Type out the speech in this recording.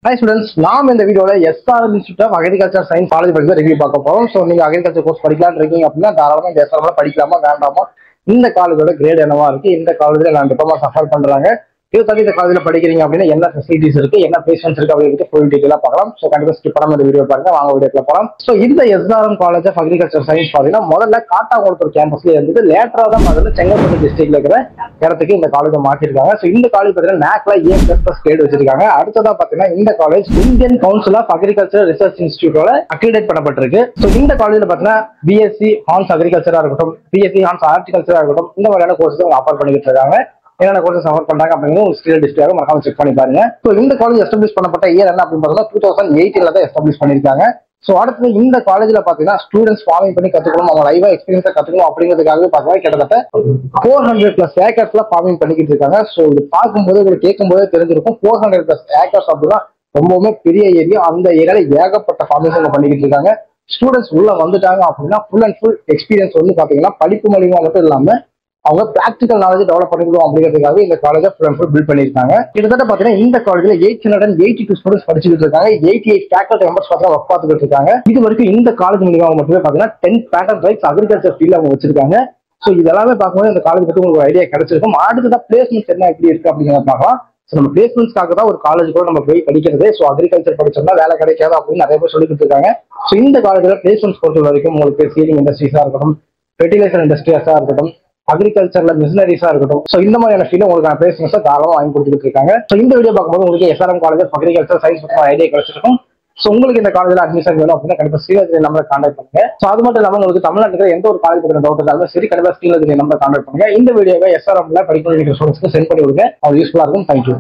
Hi students, நாம் இந்த வீடியோல SRM Institute of Agriculture Science College பத்தி ரிவ்யூ பார்க்க போறோம். சோ நீங்க அக்ரிகல்ச்சர் கோர்ஸ் படிக்கலாம்னு இருக்கீங்க அப்படின்னா தாராளமா இந்த SRM படிக்கலாமா வேண்டாமா, இந்த காலேஜோட கிரேட் என்னவா இருக்கு, இந்த காலேஜ்ல நான் டிப்ளமா சஃபர் பண்றாங்க, இது தவிர இந்த காலேஜ்ல படிக்கிறீங்க அப்படின்னா என்ன ஃபெசிலிட்டிஸ் இருக்கு, என்ன பிளேஸ்மெண்ட்ஸ் இருக்கு அப்படிங்கிறது ஃபுல் டீடைலா பார்க்கலாம். சோ கண்டிப்பா ஸ்கிப் பண்ணாம இந்த வீடியோ பாருங்க. வாங்க வீடியோக்குள்ள போலாம். சோ இந்த SRM college of agriculture science பாத்தீங்கன்னா முதல்ல காட்டாங்குளத்தூர் கேம்பஸ்ல இருந்தது, லேட்டரா தான் முதல்ல செங்கல்பட்டு டிஸ்ட்ரிக்ட்ல இருக்கிற இடத்துக்கு இந்த காலேஜை மாற்றிருக்காங்க. ஸோ இந்த காலேஜ் பார்த்தீங்கன்னா NACல A++ கிரேட் வச்சிருக்காங்க. அடுத்ததா பார்த்தீங்கன்னா இந்த college Indian council of agriculture research இன்ஸ்டிடியூட்டோட அக்ரிடேட் பண்ணப்பட்டிருக்கு. ஸோ இந்த காலேஜ்ல பார்த்தீங்கன்னா பிஎஸ்சி ஹார்ன்ஸ் அக்ரிகல்ச்சரா இருக்கட்டும், பிஎஸ்சி ஹார்ன்ஸ் ஹார்டிகல்ச்சரா இருக்கட்டும், இந்த மாதிரியான கோர்ஸ் ஆஃபர் பண்ணிட்டு இருக்காங்க. என்னென்ன கோர்சஸ் ஆஃபர் பண்றாங்க அப்படிங்கிறது ஸ்கில் டிஸ்ட்ரிக்டாக மறக்காம செக் பண்ணி பாருங்க. ஸோ இந்த காலேஜ் எஸ்டாப்ளிஷ் பண்ணப்பட்ட இயர் என்ன அப்படின்னு பார்த்தா 2018 தான் எஸ்டாப்ளிஷ் பண்ணிருக்காங்க. ஸோ அடுத்து இந்த காலேஜ்ல பாத்தீங்கன்னா ஸ்டூடெண்ட்ஸ் ஃபார்மிங் பண்ணி கத்துக்கணும், அவங்க லைவா எக்ஸ்பீரியன்ஸா கத்துக்கணும் அப்படிங்கிறதுக்காகவே பாத்தீங்கன்னா கிட்டத்தட்ட 400+ ஏக்கர்ஸ்ல ஃபார்மிங் பண்ணிக்கிட்டு இருக்காங்க. ஸோ இது பார்க்கும்போது உங்களுக்கு கேட்கும் போதே தெரிஞ்சிருக்கும், 400+ ஏக்கர்ஸ் அப்படின்னா ரொம்பவுமே பெரிய ஏரியா. அந்த ஏரியால ஏகப்பட்ட ஃபார்மேஷன் பண்ணிக்கிட்டு இருக்காங்க. ஸ்டூடெண்ட்ஸ் உள்ள வந்துட்டாங்க அப்படின்னா ஃபுல் அண்ட் ஃபுல் எக்ஸ்பீரியன்ஸ் வந்து பாத்தீங்கன்னா படிப்பு மூலியமா மட்டும் இல்லாம அவங்க பிராக்டிகல் நாலேஜ் டெவலப் பண்ணிக்கணும் அப்படிங்கிறதுக்காக இந்த காலேஜை ஃபுல் அண்ட் ஃபுல் பில்ட் பண்ணிருக்காங்க. கிட்டத்தட்ட பாத்தீங்கன்னா இந்த காலேஜ்ல 882 ஸ்டூடெண்ட்ஸ் படிச்சுட்டு இருக்காங்க. 88 ஃபேக்கல்டி மெம்பர்ஸ் பார்த்தா ஒர்க் பார்த்துட்டு இருக்காங்க. இது வரைக்கும் இந்த காலேஜ் மூலியமா மட்டுமே பாத்தீங்கன்னா 10 பேட்டர்ன் ரைட்ஸ் அக்ரிகல்ச்சர் ஃபீல்ட்ல அவங்க வச்சிருக்காங்க. ஸோ இதெல்லாமே பார்க்கும்போது இந்த காலேஜ் பத்தி உங்களுக்கு ஐடியா கிடைச்சிருக்கும். அடுத்ததான் பிளேஸ்மெண்ட்ஸ் என்ன எப்படி இருக்கு அப்படிங்கிறத பார்க்கலாம். ஸோ நம்ம பிளேஸ்மெண்ட்ஸ்க்காக தான் ஒரு காலேஜ் கூட நம்ம போய் படிக்கிறது. ஸோ அக்ரிகல்ச்சர் படிச்சோம்னா வேலை கிடைக்காது அப்படின்னு நிறைய பேர் சொல்லிட்டு இருக்காங்க. ஸோ இந்த காலேஜ்ல பிளேஸ்மெண்ட்ஸ் பொறுத்த வரைக்கும் உங்களுக்கு சீலிங் இண்டஸ்ட்ரீஸா இருக்கட்டும், ஃபெர்டிலைசர் இண்டஸ்ட்ரீஸா இருக்கட்டும், அக்ரிகல்ச்சர்ல மிஷினரிஸா இருக்கட்டும், சோ இந்த மாதிரியான ஃபீல்ட் உங்களுக்கு பிளேஸ்மெண்ட்ஸ் தாராளமா வாங்கி கொடுத்துட்டு இருக்காங்க. சோ இந்த வீடியோ பார்க்கும்போது உங்களுக்கு SRM college of agriculture science பத்தி ஐடியா கிடைச்சிருக்கும். சோ உங்களுக்கு இந்த காலேஜ்ல அட்மிஷன் வேணும் அப்படின்னா கண்டிப்பா ஸ்ரீலஜி நம்பரை கான்டாக்ட் பண்ணுங்க. சோ அது மட்டும் இல்லாம உங்களுக்கு தமிழ்நாட்டுல எந்த ஒரு காலேஜ் பத்தின டவுட் இருந்தாலும் சரி, கண்டிப்பா ஸ்ரீலஜி நம்பரை கான்டாக்ட் பண்ணுங்க. இந்த வீடியோவை SRMல படிக்க வேண்டிய ஸ்டூடெண்ட்ஸ்க்கு சென்ட் பண்ணி விடுங்க, அது யூஸ்ஃபுல்லா இருக்கும். தேங்க்யூ.